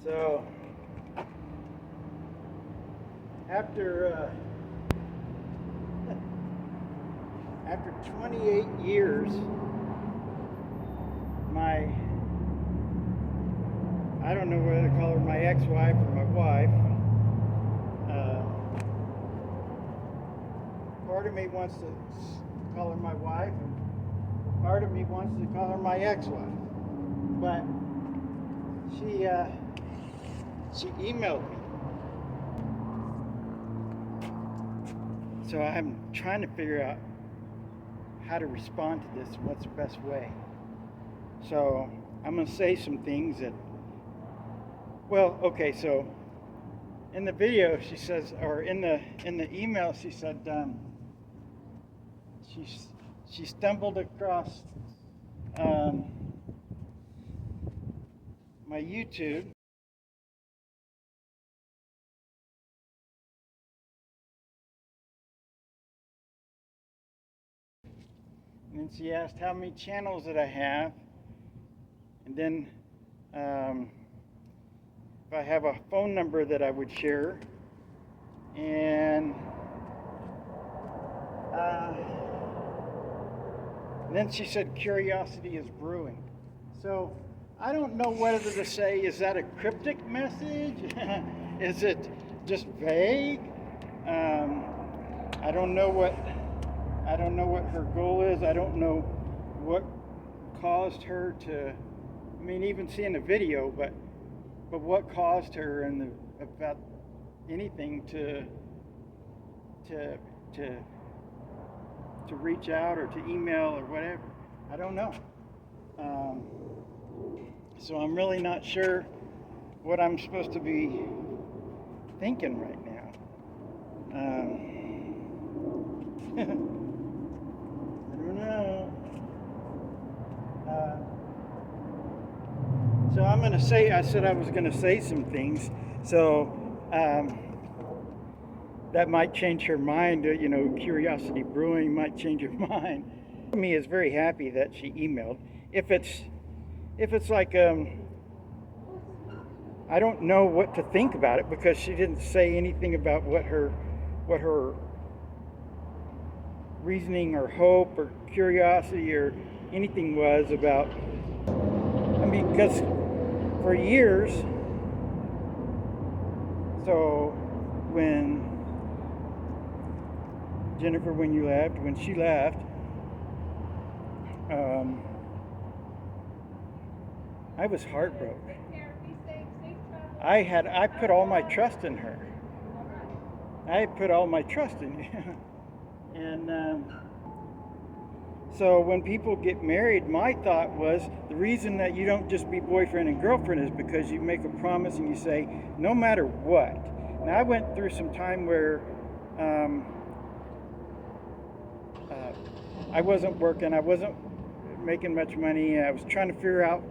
So after after 28 years, my I don't know whether to call her my ex-wife or my wife. Uh, Part of me wants to call her my wife, and part of me wants to call her my ex-wife. But she emailed me. So I'm trying to figure out how to respond to this and what's the best way. So I'm going to say some things that, well, okay, so in the video she says, or in the email she said, she stumbled across my YouTube. And then she asked how many channels that I have, and then if I have a phone number that I would share, and then she said curiosity is brewing. So I don't know whether to say, is that a cryptic message? Is it just vague? I don't know what her goal is. I don't know what caused her to, I mean, even seeing the video, but what caused her and about anything to reach out or to email or whatever. I don't know. So I'm really not sure what I'm supposed to be thinking right now. I don't know. So I'm going to say, I said I was going to say some things. So that might change her mind. You know, curiosity brewing might change her mind. Me is very happy that she emailed. If it's like I don't know what to think about it, because she didn't say anything about what her reasoning or hope or curiosity or anything was about. I mean, because for years, so when Jennifer, when she left, I was heartbroken. I put all my trust in her. I put all my trust in you. And so when people get married, my thought was the reason that you don't just be boyfriend and girlfriend is because you make a promise and you say, no matter what. Now, I went through some time where I wasn't working, I wasn't making much money, and I was trying to figure out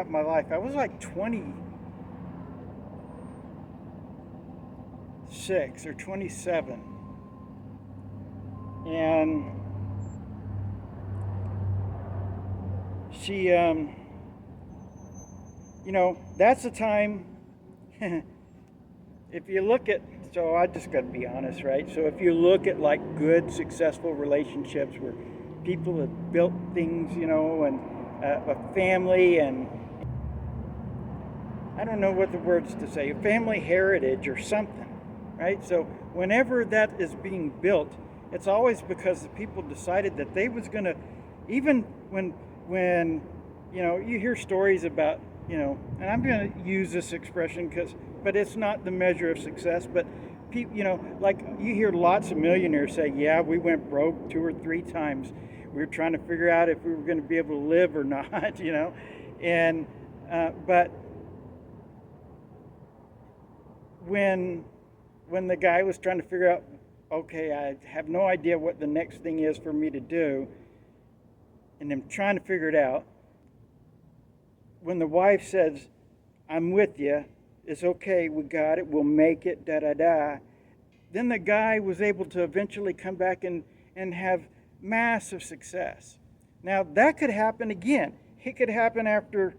my life. I was like 26 or 27. And she, you know, that's the time. If you look at, so I just got to be honest, right? So if you look at like good, successful relationships where people have built things, you know, and a family, and I don't know what the words to say, a family heritage or something, right? So whenever that is being built, it's always because the people decided that they was going to, even when you know, you hear stories about, you know, and I'm going to use this expression but it's not the measure of success, but people, you know, like you hear lots of millionaires say, yeah, we went broke 2 or 3 times. We were trying to figure out if we were going to be able to live or not, you know, and but when the guy was trying to figure out, okay, I have no idea what the next thing is for me to do, and I'm trying to figure it out, when the wife says, I'm with you, it's okay, we got it, we'll make it, da-da-da, then the guy was able to eventually come back and have massive success. Now, that could happen again. It could happen after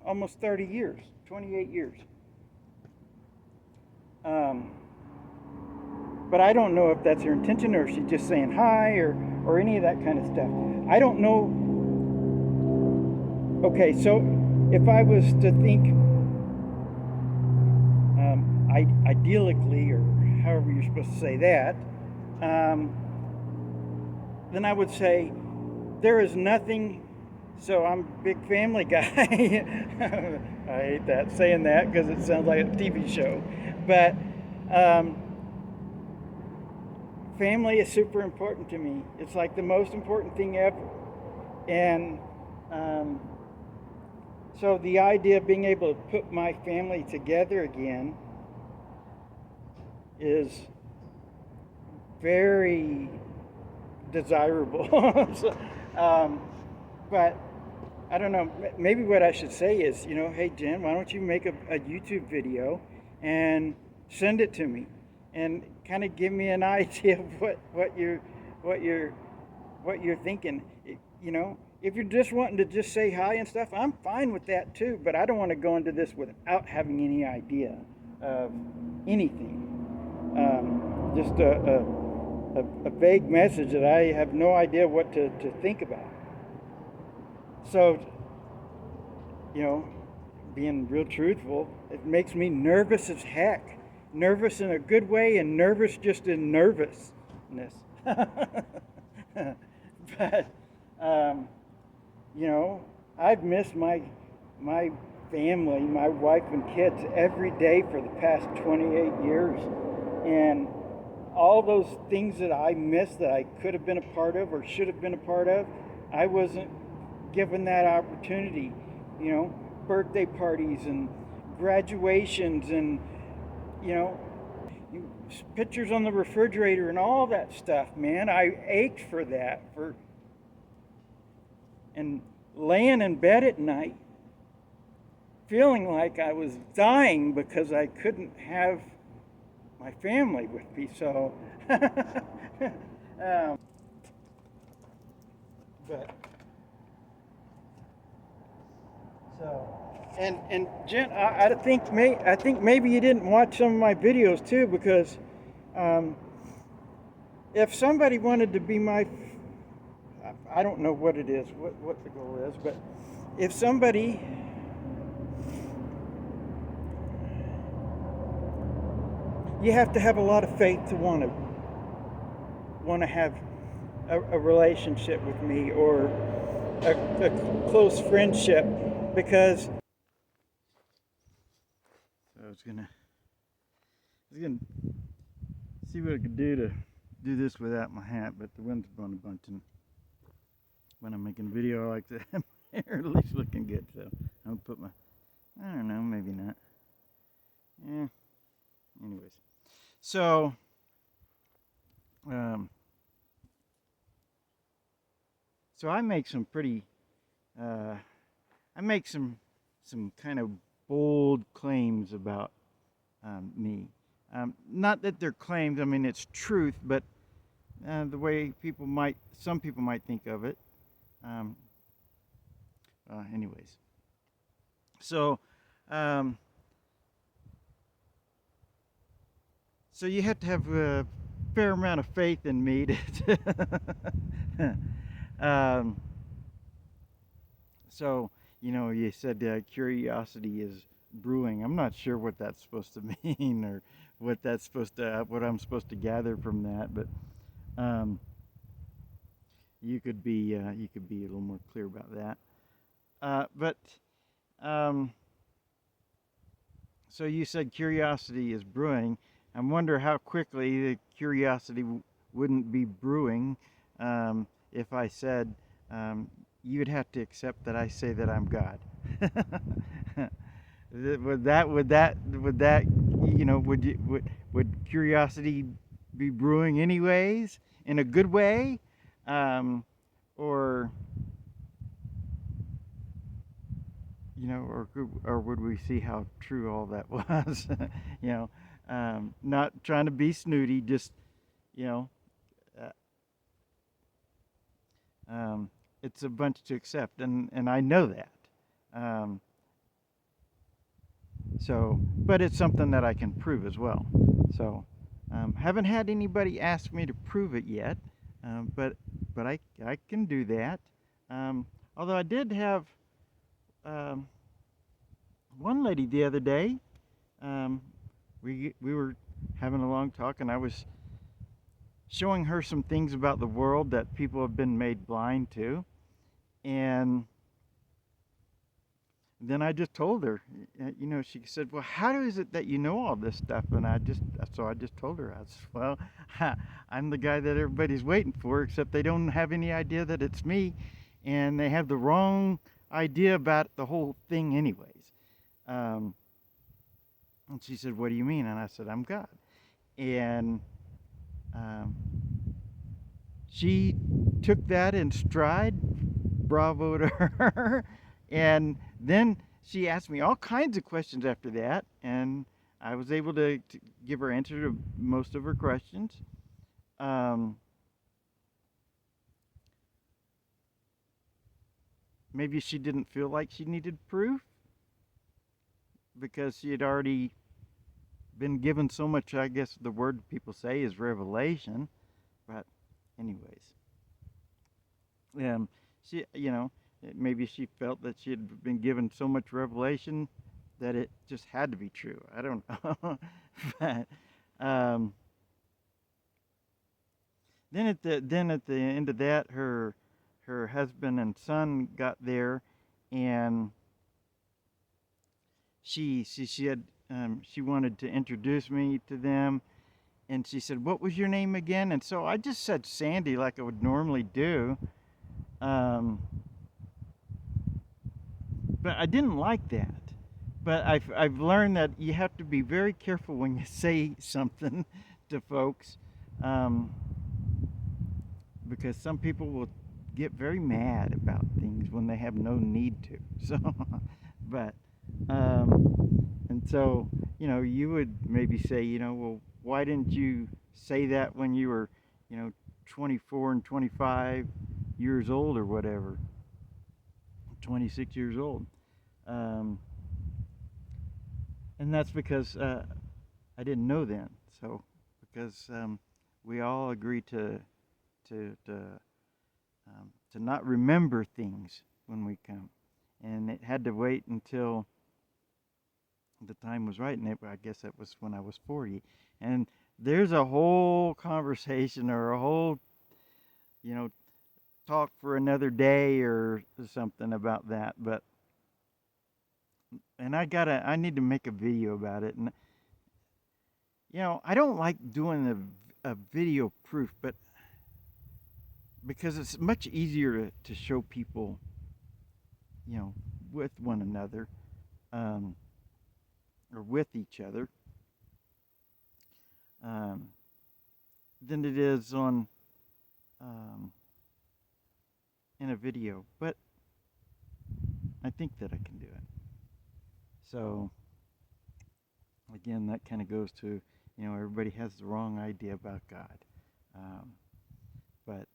almost 30 years, 28 years. Um, but I don't know if that's her intention or if she's just saying hi or any of that kind of stuff. I don't know. Okay, so if I was to think idyllically, or however you're supposed to say that, um, then I would say there is nothing. So I'm a big family guy. I hate that saying that because it sounds like a TV show. But family is super important to me. It's like the most important thing ever. And so the idea of being able to put my family together again is very desirable. So, but I don't know, maybe what I should say is, hey Jen, why don't you make a YouTube video and send it to me and kind of give me an idea of what you're thinking. If you're just wanting to just say hi and stuff, I'm fine with that too, but I don't want to go into this without having any idea of anything. Just a vague message that I have no idea what to think about. So, being real truthful, it makes me nervous as heck. Nervous in a good way and nervous just in nervousness. But, I've missed my family, my wife and kids every day for the past 28 years. And all those things that I missed that I could have been a part of or should have been a part of, I wasn't given that opportunity. Birthday parties and graduations and, pictures on the refrigerator and all that stuff, man. I ached for that. And laying in bed at night, feeling like I was dying because I couldn't have my family with me. So, and Jen, I think maybe you didn't watch some of my videos too, because if somebody wanted to be I don't know what it is, what the goal is, but if somebody you have to have a lot of faith to want to have a relationship with me or a close friendship, because so I was gonna see what I could do to do this without my hat, but the wind's blowing a bunch, and when I'm making a video, I like to have my hair at least looking good. So I'm gonna put I don't know, maybe not. Yeah. Anyways, so so I make some pretty I make some kind of bold claims about me. Not that they're claims, I mean it's truth, but the way some people might think of it. Anyways, so so you have to have a fair amount of faith in me to so you said curiosity is brewing. I'm not sure what that's supposed to mean or what I'm supposed to gather from that, but you could be a little more clear about that. But so you said curiosity is brewing. I wonder how quickly the curiosity wouldn't be brewing if I said you'd have to accept that I say that I'm God. Would curiosity be brewing anyways in a good way, or or would we see how true all that was? Not trying to be snooty, just it's a bunch to accept, and I know that. So, but it's something that I can prove as well. So, haven't had anybody ask me to prove it yet, but I can do that. Um, Although I did have um, one lady the other day. Um, we were having a long talk, and I was showing her some things about the world that people have been made blind to, and then I just told her, she said, "Well, how is it that you know all this stuff?" And I just told her, I was, "Well, I'm the guy that everybody's waiting for, except they don't have any idea that it's me, and they have the wrong idea about the whole thing, anyways." Um, and she said, "What do you mean?" And I said, "I'm God." And um, she took that in stride. Bravo to her. And then she asked me all kinds of questions after that, and I was able to give her answer to most of her questions. Um, Maybe she didn't feel like she needed proof because she had already been given so much. I guess the word people say is revelation. But anyways, um, maybe she felt that she had been given so much revelation that it just had to be true. I don't know. But um, then at the end of that, her husband and son got there, and she wanted to introduce me to them, and she said, "What was your name again?" And so I just said Sandy, like I would normally do. Um, but I didn't like that. But I've learned that you have to be very careful when you say something to folks, um, because some people will get very mad about things when they have no need to. So, but and so you would maybe say, well, why didn't you say that when you were, you know, 24 and 25 years old or whatever, 26 years old? Um, and that's because I didn't know then. So because we all agree to to to not remember things when we come, and it had to wait until the time was right, and I guess that was when I was 40. And there's a whole conversation or a whole you know talk for another day or something about that. But and I need to make a video about it. And I don't like doing a video proof, but because it's much easier to show people, with one another, um, or with each other, um, than it is on um, in a video. But I think that I can do it. So again, that kind of goes to, everybody has the wrong idea about God. But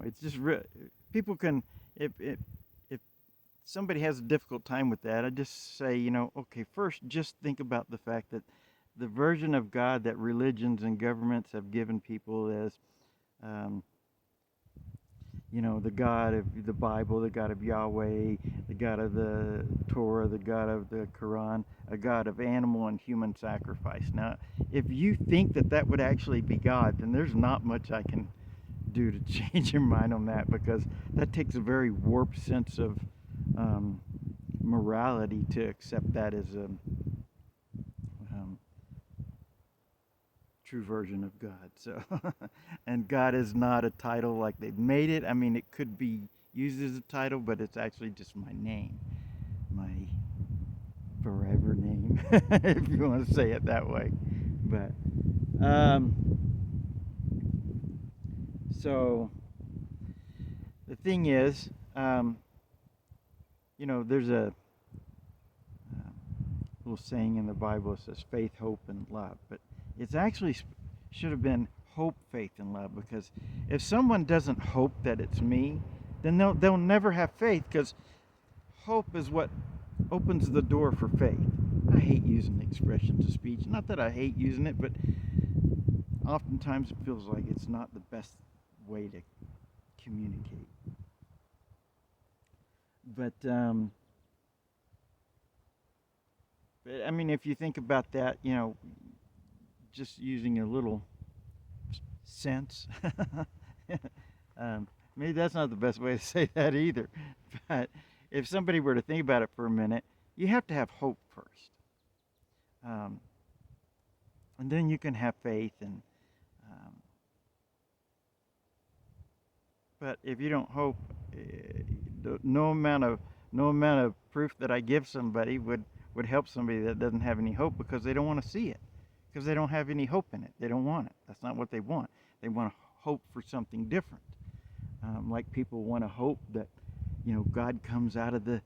it's just people can, if somebody has a difficult time with that, I just say, okay, first just think about the fact that the version of God that religions and governments have given people is, um, the God of the Bible, the God of Yahweh, the God of the Torah, the God of the Quran, a God of animal and human sacrifice. Now, if you think that that would actually be God, then there's not much I can do to change your mind on that, because that takes a very warped sense of morality to accept that as a true version of God. So, and God is not a title like they've made it. I mean, it could be used as a title, but it's actually just my name, my forever name, if you want to say it that way. But so the thing is, there's a little saying in the Bible that says faith, hope, and love, but it's actually should have been hope, faith, and love, because if someone doesn't hope that it's me, then they'll never have faith, because hope is what opens the door for faith. I hate using expressions of speech. Not that I hate using it, but oftentimes it feels like it's not the best way to communicate. But I mean, if you think about that, just using a little sense, um, maybe that's not the best way to say that either. But if somebody were to think about it for a minute, you have to have hope first. Um, and then you can have faith um, but if you don't hope, no amount of proof that I give somebody would help somebody that doesn't have any hope, because they don't want to see it, because they don't have any hope in it. They don't want it. That's not what they want. They want to hope for something different. Like people want to hope that God comes out of the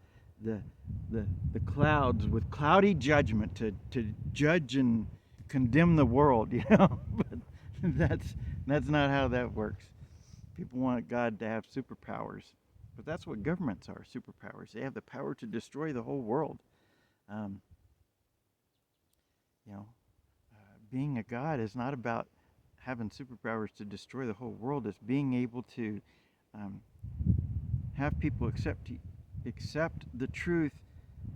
clouds with cloudy judgment to judge and condemn the world, but that's not how that works. People want God to have superpowers, but that's what governments are, superpowers. They have the power to destroy the whole world. Um, you know, Being a God is not about having superpowers to destroy the whole world. It's being able to um, have people accept the truth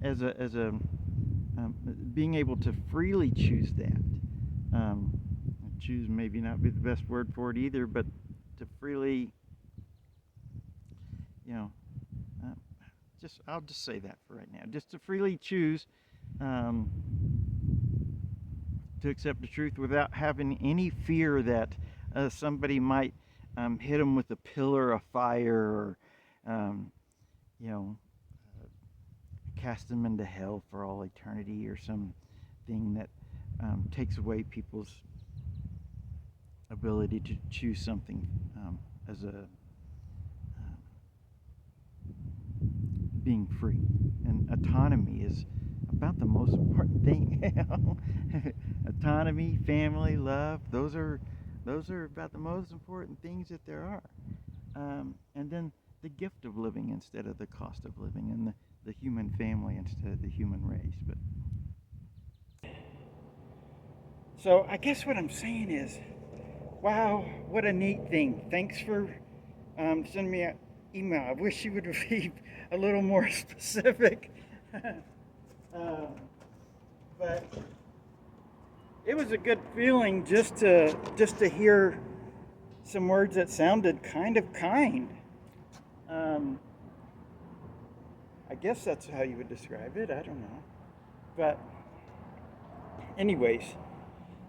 as a being able to freely choose that. Um, Choose maybe not be the best word for it either, but to freely, you know, uh, I'll just say that for right now. Just to freely choose um, to accept the truth without having any fear that somebody might hit them with a pillar of fire, or um, you know, cast them into hell for all eternity, or something that takes away people's ability to choose something as a being free. And autonomy is about the most important thing. Autonomy, family, love, those are about the most important things that there are. And then the gift of living instead of the cost of living, and the human family instead of the human race. But so I guess what I'm saying is, wow, what a neat thing. Thanks for sending me an email. I wish you would be a little more specific. um, but it was a good feeling just to hear some words that sounded kind of kind. Um, I guess that's how you would describe it. I don't know. But anyways,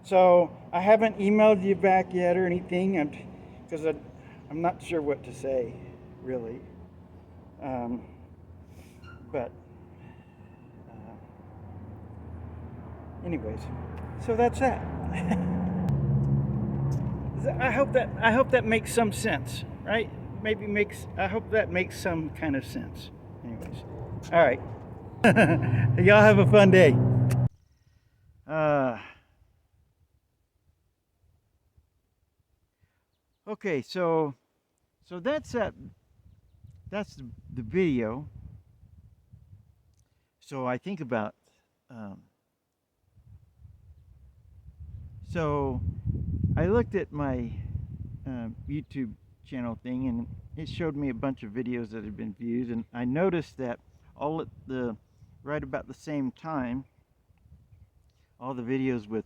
so I haven't emailed you back yet or anything, because I'm not sure what to say, really. Um, but anyways, so that's that. I hope that makes some sense, right? I hope that makes some kind of sense. Anyways, all right. Y'all have a fun day. Okay, so that's that. That's the video. So I think about. So I looked at my YouTube channel thing, and it showed me a bunch of videos that had been viewed, and I noticed that right about the same time, all the videos with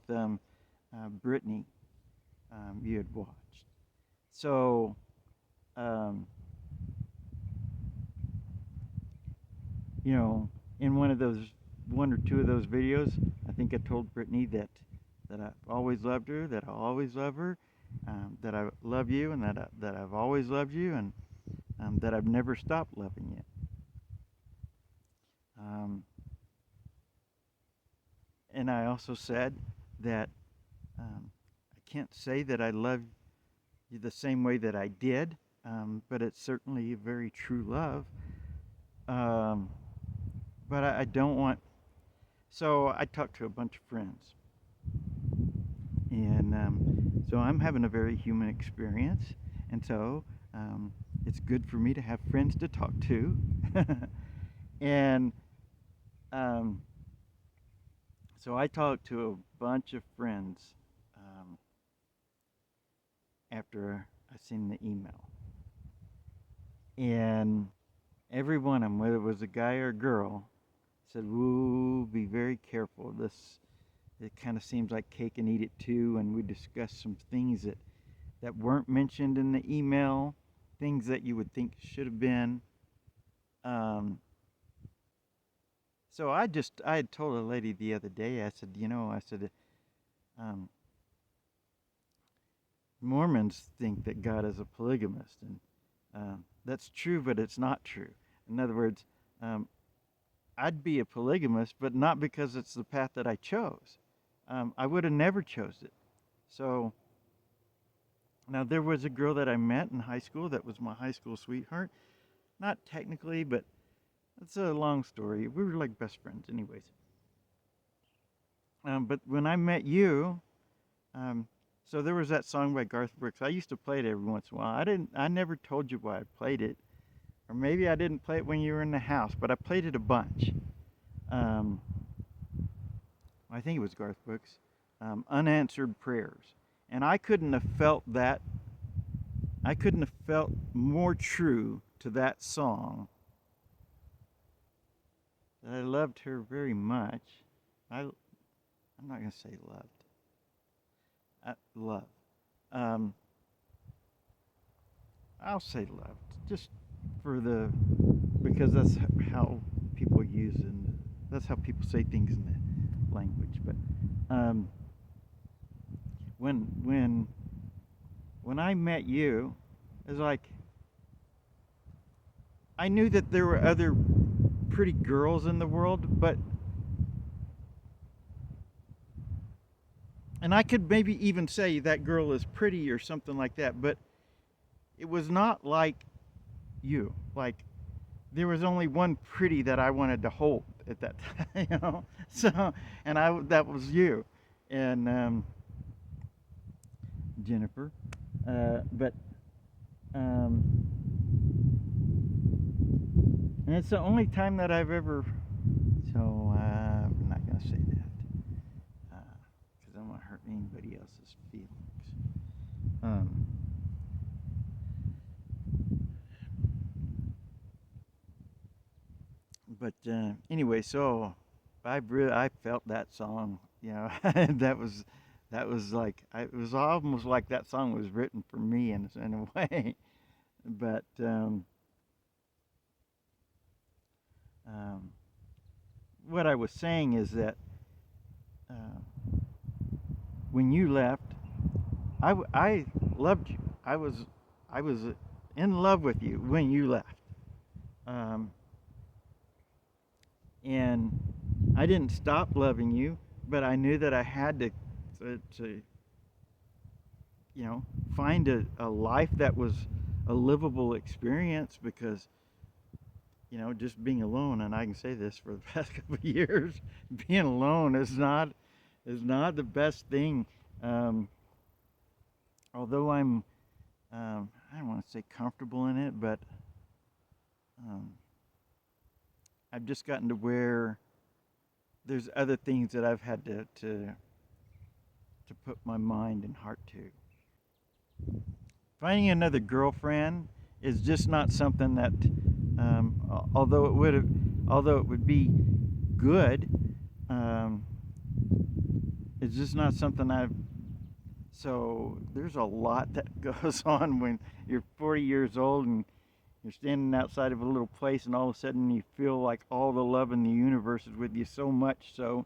Brittany you had watched. So in one or two of those videos, I think I told Brittany that I've always loved her, that I'll always love her, that I love you, and that I've always loved you, and that I've never stopped loving you. And I also said that I can't say that I love you the same way that I did, but it's certainly a very true love. But I don't want. So I talked to a bunch of friends, and so I'm having a very human experience, and so it's good for me to have friends to talk to. And So I talked to a bunch of friends um, after I seen the email, and every one of them, whether it was a guy or a girl, said, "Woo, be very careful. This it kind of seems like cake and eat it too." And we discussed some things that weren't mentioned in the email, things that you would think should have been. Um, so I had told a lady the other day. I said, um, Mormons think that God is a polygamist, and that's true, but it's not true. In other words, um, I'd be a polygamist, but not because it's the path that I chose. I would have never chose it. So now there was a girl that I met in high school that was my high school sweetheart. Not technically, but it's a long story. We were like best friends, anyways. But when I met you, um, so there was that song by Garth Brooks. I used to play it every once in a while. I never told you why I played it, or maybe I didn't play it when you were in the house, but I played it a bunch. Um, I think it was Garth Brooks, Unanswered Prayers. And I couldn't have felt that, I couldn't have felt more true to that song. That I loved her very much. I'm not going to say loved. Love. Um, I'll say loved, just because that's how people use and that's how people say things in the language. But um, when when when I met you, it was like I knew that there were other pretty girls in the world, and I could maybe even say that girl is pretty or something like that, but it was not like you. Like there was only one pretty that I wanted to hold at that time. So, and that was you, and Jennifer. But um, and it's the only time that I've ever. So I'm not gonna say that because I don't want to hurt anybody else's feelings. Um, but anyway, so I felt that song. That was like it was almost like that song was written for me in a way. But um, what I was saying is that uh, when you left, I loved you. I was in love with you when you left, um, and I didn't stop loving you, but I knew that I had to find a life that was a livable experience because just being alone, and I can say this for the past couple of years, being alone is not the best thing. Um, Although I don't want to say comfortable in it, but um, I've just gotten to where there's other things that I've had to put my mind and heart to. Finding another girlfriend is just not something that, although it would be good, um, it's just not something I've. So there's a lot that goes on when you're 40 years old and you're standing outside of a little place, and all of a sudden you feel like all the love in the universe is with you, so much so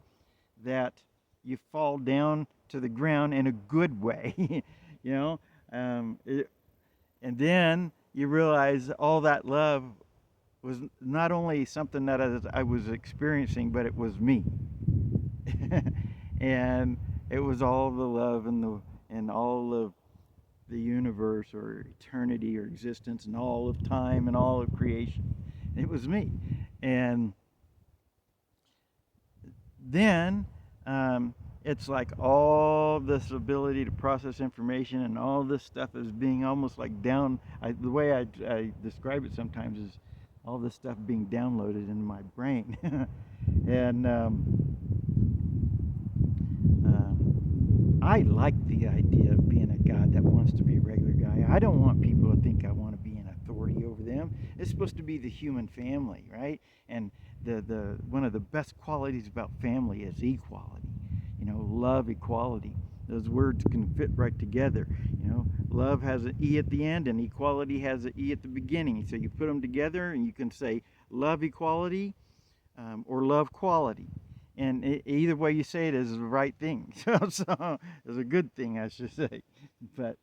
that you fall down to the ground in a good way, you know. And then you realize all that love was not only something that I was experiencing, but it was me. And it was all the love and all of the universe or eternity or existence and all of time and all of creation. It was me. And then it's like all this ability to process information and all this stuff is being almost like the way I describe it sometimes is all this stuff being downloaded into my brain. And I like the idea of being a God that wants to be a regular guy. I don't want people to think I want to be an authority over them. It's supposed to be the human family, right? And the one of the best qualities about family is equality. Love, equality. Those words can fit right together. Love has an E at the end and equality has an E at the beginning. So you put them together and you can say love equality or love quality. And either way you say it is the right thing. So it's a good thing, I should say. But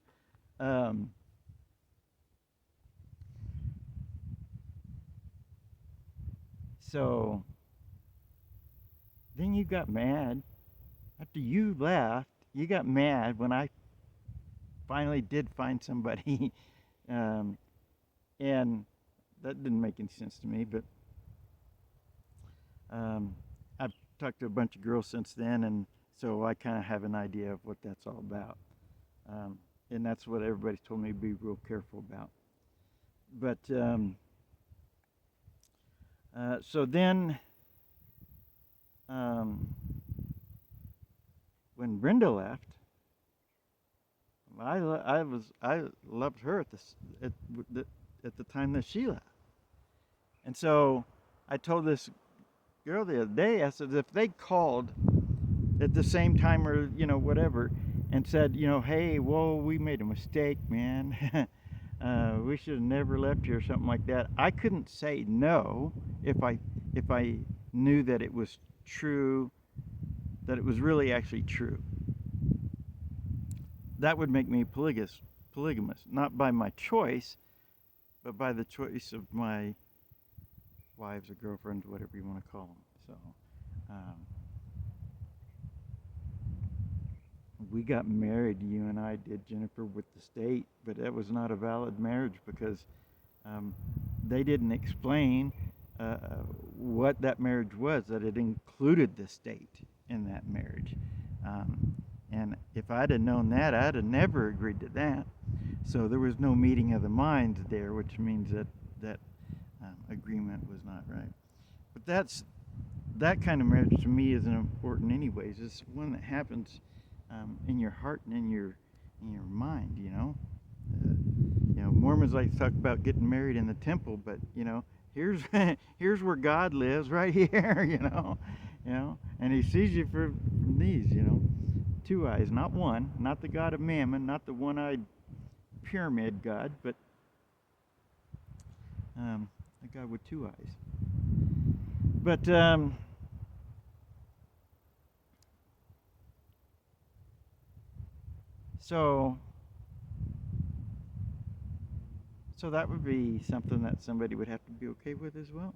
so then you got mad after you left. You got mad when I finally did find somebody, and that didn't make any sense to me. But I've talked to a bunch of girls since then, and so I kind of have an idea of what that's all about. And that's what everybody's told me to be real careful about. But so then, when Brenda left, I loved her at the time that she left, and so I told this girl the other day. I said if they called at the same time or whatever, and said hey, whoa, we made a mistake, man. We should have never left you or something like that. I couldn't say no if I knew that it was true, that it was really actually true. That would make me polygamous, not by my choice, but by the choice of my wives or girlfriends, whatever you want to call them. So we got married, you and I did, Jennifer, with the state, but that was not a valid marriage because they didn't explain what that marriage was, that it included the state in that marriage. And if I'd have known that, I'd have never agreed to that. So there was no meeting of the minds there, which means that agreement was not right. But that kind of marriage to me isn't important anyways. It's one that happens in your heart and in your mind. Mormons like to talk about getting married in the temple, but here's here's where God lives, right here. And He sees you from these. Two eyes, not one, not the God of Mammon, not the one-eyed pyramid God, but a God with two eyes. But so that would be something that somebody would have to be okay with as well.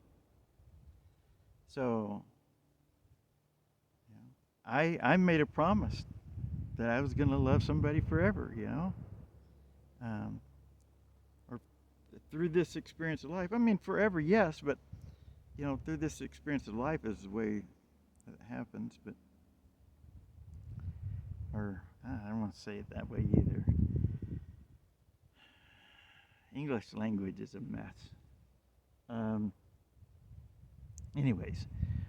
So I made a promise that I was going to love somebody forever, or through this experience of life. I mean, forever, yes, but through this experience of life is the way that it happens. But or I don't want to say it that way either. English language is a mess. Anyways,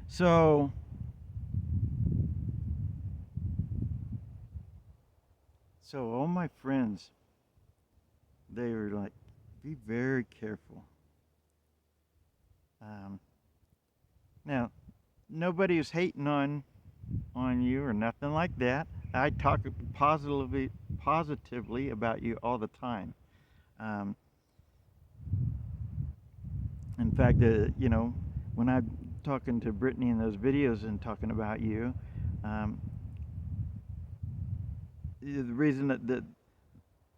so all my friends, they were like, be very careful. Now, nobody is hating on you or nothing like that. I talk positively about you all the time. In fact, when I'm talking to Brittany in those videos and talking about you, the reason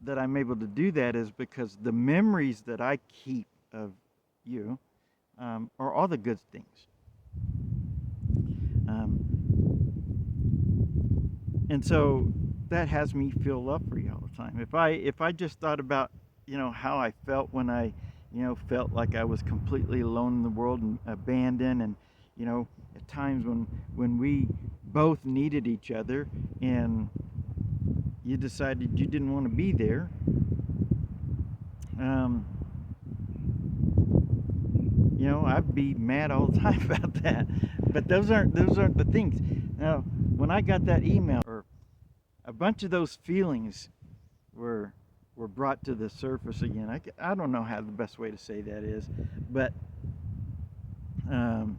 that I'm able to do that is because the memories that I keep of you are all the good things. And so that has me feel love for you all the time. If I just thought about how I felt when I felt like I was completely alone in the world and abandoned, and at times when we both needed each other and you decided you didn't want to be there, I'd be mad all the time about that. But those aren't the things. Now, when I got that email or a bunch bunch of those feelings were brought to the surface again. I don't know how the best way to say that is, but um,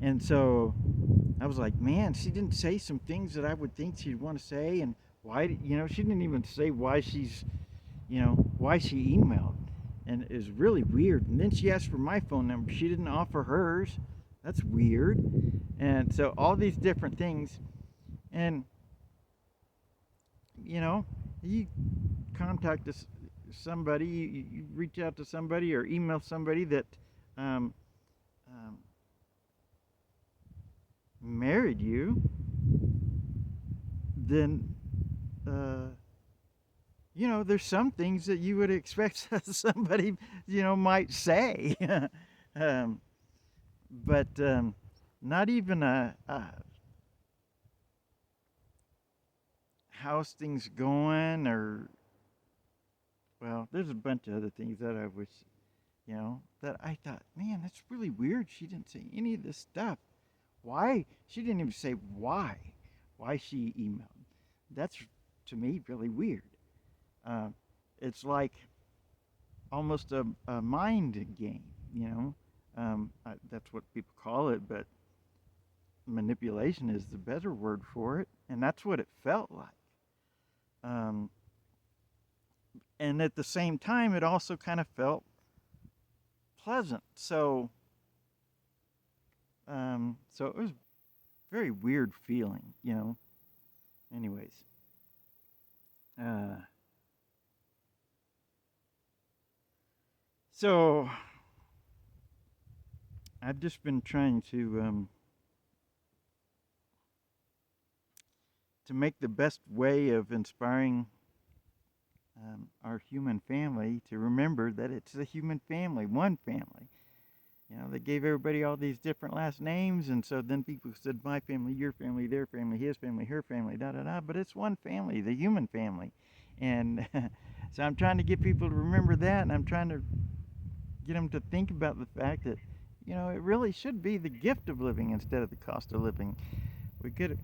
and so I was like, man, she didn't say some things that I would think she'd want to say, and why, she didn't even say why why she emailed, and it was really weird. And then she asked for my phone number. She didn't offer hers. That's weird. And so all these different things, and you contact somebody, you reach out to somebody or email somebody that um, um, married you, then there's some things that you would expect somebody might say, um, but not even how's things going, or well, there's a bunch of other things that I wish, that I thought, man, that's really weird. She didn't say any of this stuff. Why? She didn't even say why she emailed. That's, to me, really weird. It's like almost a mind game, that's what people call it, but manipulation is the better word for it, and that's what it felt like. And at the same time, it also kind of felt pleasant. So it was a very weird feeling, Anyways, so I've just been trying to make the best way of inspiring our human family to remember that it's a human family, one family. They gave everybody all these different last names, and so then people said my family, your family, their family, his family, her family, da da da. But it's one family, the human family, and so I'm trying to get people to remember that, and I'm trying to get them to think about the fact that it really should be the gift of living instead of the cost of living. We could,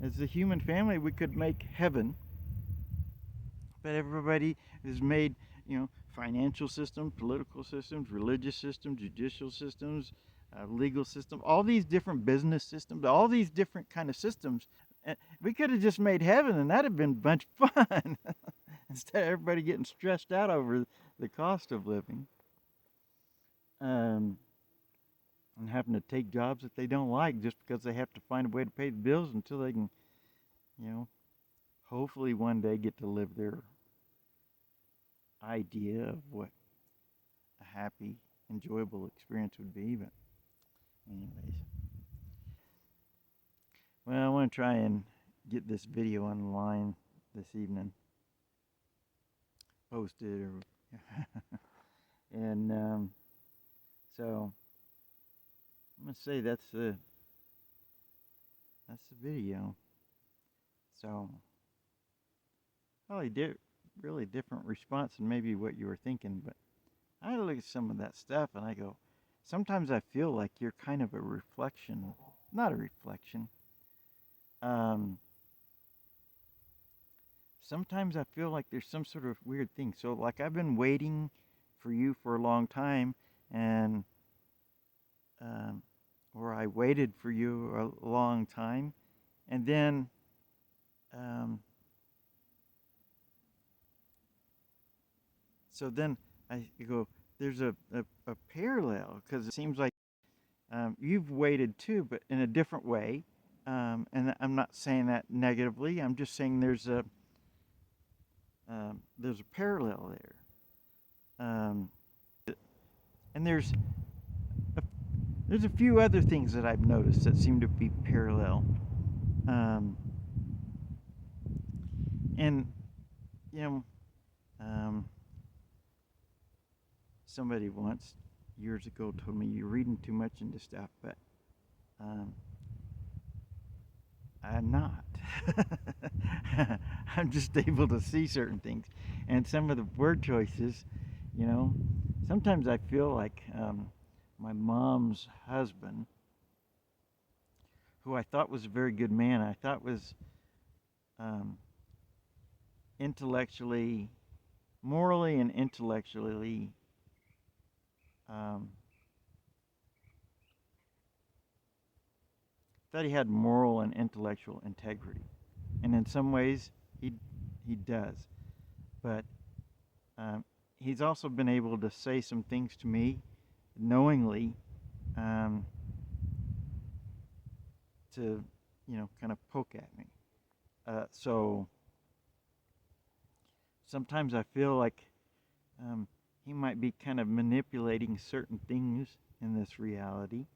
as a human family, we could make heaven, but everybody is made, financial systems, political systems, religious systems, judicial systems, legal systems, all these different business systems, all these different kind of systems. And we could have just made heaven, and that'd have been a bunch of fun instead of everybody getting stressed out over the cost of living, and having to take jobs that they don't like just because they have to find a way to pay the bills until they can, hopefully one day get to live their idea of what a happy, enjoyable experience would be. But anyways, well, I want to try and get this video online this evening, post it, and so I'm gonna say that's the video. So probably really different response than maybe what you were thinking, but I look at some of that stuff and I go, sometimes I feel like you're kind of a reflection, not a reflection. Sometimes I feel like there's some sort of weird thing. So like I've been waiting for you for a long time, and or I waited for you a long time, and then so then I go, there's a parallel, because it seems like you've waited too, but in a different way. And I'm not saying that negatively. I'm just saying there's a parallel there. And there's a few other things that I've noticed that seem to be parallel. And somebody once, years ago, told me you're reading too much into stuff, but I'm not. I'm just able to see certain things. And some of the word choices, sometimes I feel like my mom's husband, who I thought was a very good man, I thought was um, intellectually, morally and intellectually, um, that he had moral and intellectual integrity, and in some ways he he does. But um, he's also been able to say some things to me knowingly, um, to kind of poke at me. So sometimes I feel like um, he might be kind of manipulating certain things in this reality.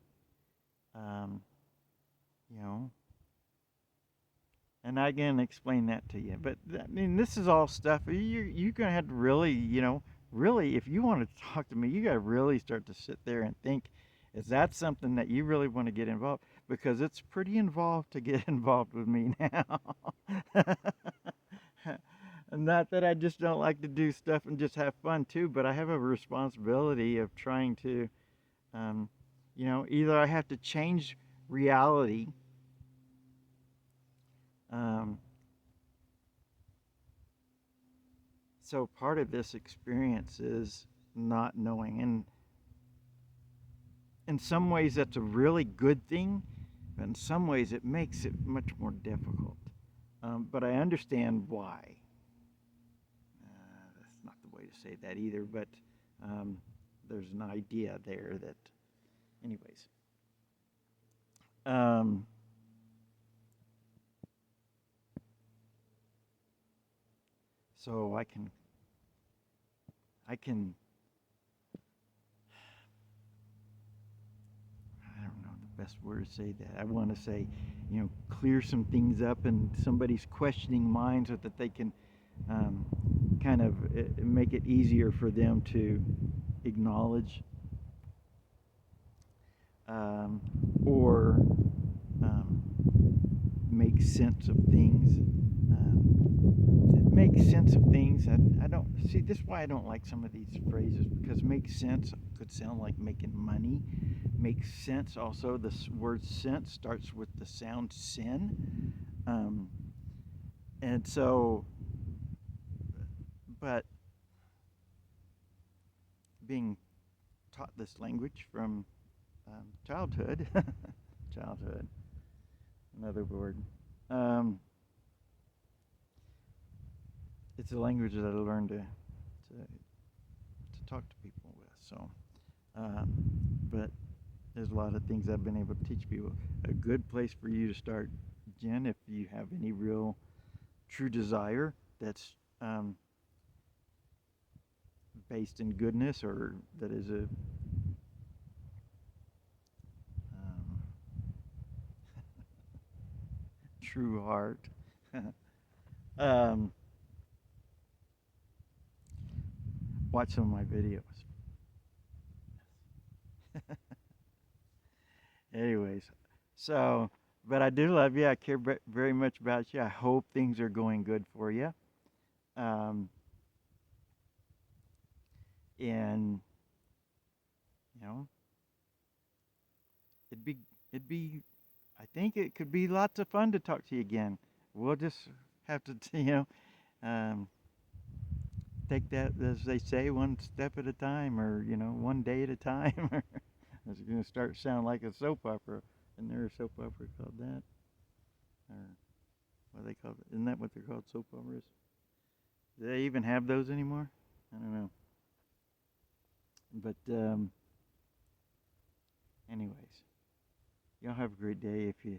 Um, you know, and I can explain that to you. But I mean, this is all stuff you're gonna have to really, really, if you want to talk to me, you gotta really start to sit there and think, is that something that you really want to get involved? Because it's pretty involved to get involved with me now. Not that I just don't like to do stuff and just have fun too, but I have a responsibility of trying to, um, either I have to change reality. Um, so part of this experience is not knowing, and in some ways that's a really good thing, but in some ways it makes it much more difficult. But I understand why. That's not the way to say that either, but um, there's an idea there that, anyways. Um, so I can, I don't know the best word to say that. I want to say, clear some things up in somebody's questioning mind so that they can um, kind of make it easier for them to acknowledge, um, or um, make sense of things. Make sense of things. I don't see this is why I don't like some of these phrases, because make sense could sound like making money. Make sense also, the word sense starts with the sound sin. Um, and so, but being taught this language from childhood, childhood, another word. Um, it's a language that I learned to talk to people with. So, um, but there's a lot of things I've been able to teach people. A good place for you to start, Jen, if you have any real true desire that's based in goodness, or that is a um, true heart. um, Watch some of my videos. Anyways, so, but I do love you. I care very much about you. I hope things are going good for you. Um, and you know, it'd be it'd be. I think it could be lots of fun to talk to you again. We'll just have to, um, take that, as they say, one step at a time, or one day at a time. It's going to start to sound like a soap opera. Isn't there a soap opera called that? Or what they call it? Isn't that what they're called, soap operas? Do they even have those anymore? I don't know. But anyways, y'all have a great day. If you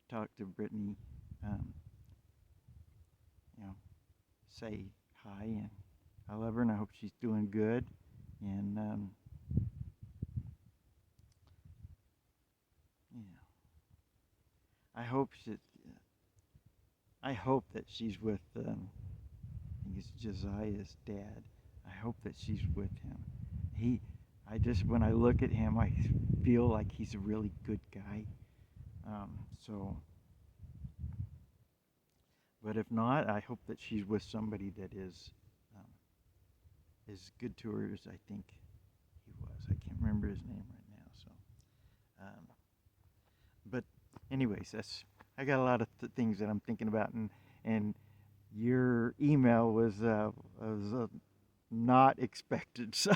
talk to Brittany, um, you know, say hi, and I love her, and I hope she's doing good. And you know, I hope that I hope that she's with. I think it's Josiah's dad. I hope that she's with him. He, I just when I look at him, I feel like he's a really good guy. So, but if not, I hope that she's with somebody that is um, as good to her as I think he was. I can't remember his name right now. So, but anyways, that's I got a lot of things that I'm thinking about, and your email was not expected. So